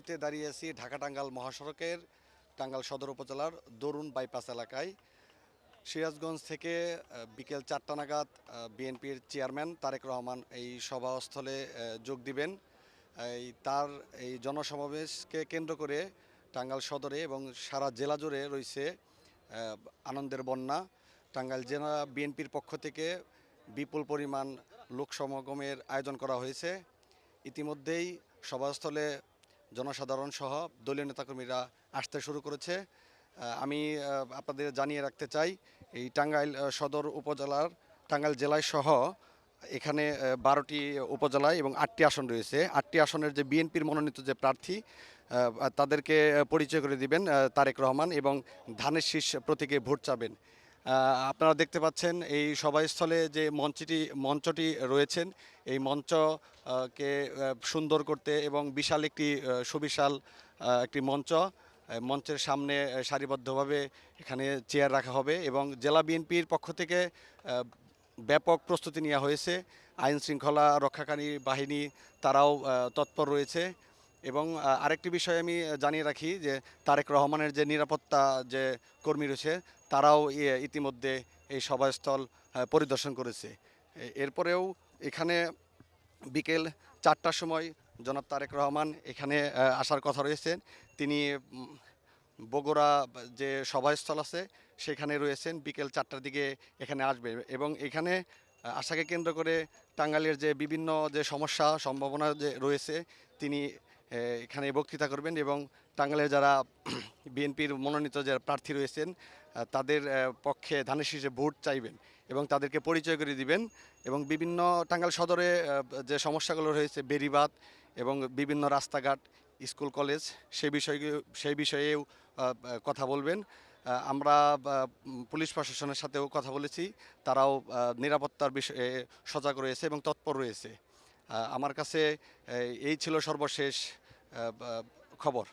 মুহূর্তে দাঁড়িয়ে আছি ঢাকা টাঙ্গাইল মহাসড়কের টাঙ্গাইল সদর উপজেলার দরুন বাইপাস এলাকায়। সিরাজগঞ্জ থেকে বিকেল 4টা নাগাদ বিএনপির চেয়ারম্যান তারেক রহমান এই সভাস্থলে যোগ দিবেন। তার এই জনসমাবেশকে কেন্দ্র করে টাঙ্গাইল সদরে এবং সারা জেলা জুড়ে রয়েছে আনন্দের বন্যা। টাঙ্গাইল জেলা বিএনপির পক্ষ থেকে বিপুল পরিমাণ লোক সমাগমের আয়োজন করা হয়েছে। ইতিমধ্যেই সভাস্থলে জনসাধারণ সহ দলীয় নেতাকর্মীরা আসতে শুরু করেছে। আমি আপনাদের জানিয়ে রাখতে চাই, এই টাঙ্গাইল সদর উপজেলার টাঙ্গাইল জেলায় সহ এখানে 12টি উপজেলায় এবং 8টি আসন রয়েছে। 8টি আসনের যে বিএনপির মনোনীত যে প্রার্থী তাদেরকে পরিচয় করে দিবেন তারেক রহমান এবং ধানের শীষ প্রতীকে ভোট চাবেন। আপনারা দেখতে পাচ্ছেন এই সভাস্থলে যে মঞ্চটি রয়েছেন, এই মঞ্চকে সুন্দর করতে এবং বিশাল একটি সুবিশাল একটি মঞ্চের সামনে সারিবদ্ধভাবে এখানে চেয়ার রাখা হবে এবং জেলা বিএনপির পক্ষ থেকে ব্যাপক প্রস্তুতি নেওয়া হয়েছে। আইন শৃঙ্খলা রক্ষাকারী বাহিনী তারাও তৎপর রয়েছে। এবং আরেকটি বিষয় আমি জানিয়ে রাখি যে তারেক রহমানের যে নিরাপত্তা যে কর্মী রয়েছে তারাও ইতিমধ্যে এই সভাস্থল পরিদর্শন করেছে। এরপরেও এখানে বিকেল 4টার সময় জনাব তারেক রহমান এখানে আসার কথা রয়েছে। তিনি বগুড়া যে সভাস্থল আছে সেখানে রয়েছেন, বিকেল 4টার দিকে এখানে আসবে এবং এখানে আশাকে কেন্দ্র করে টাঙ্গাইলের যে বিভিন্ন যে সমস্যা সম্ভাবনা যে রয়েছে তিনি এখানে বক্তৃতা করবেন এবং টাঙ্গাইলের যারা বিএনপির মনোনীত যে প্রার্থী রয়েছেন তাদের পক্ষে ধানের শীষে ভোট চাইবেন এবং তাদেরকে পরিচয় করে দিবেন এবং বিভিন্ন টাঙ্গাইল সদরে যে সমস্যাগুলো রয়েছে বেড়িবাঁধ এবং বিভিন্ন রাস্তাঘাট, স্কুল কলেজ সেই বিষয়েও কথা বলবেন। আমরা পুলিশ প্রশাসনের সাথেও কথা বলেছি, তারাও নিরাপত্তার বিষয়ে সজাগ রয়েছে এবং তৎপর রয়েছে। আমার কাছে এই ছিল সর্বশেষ খবর।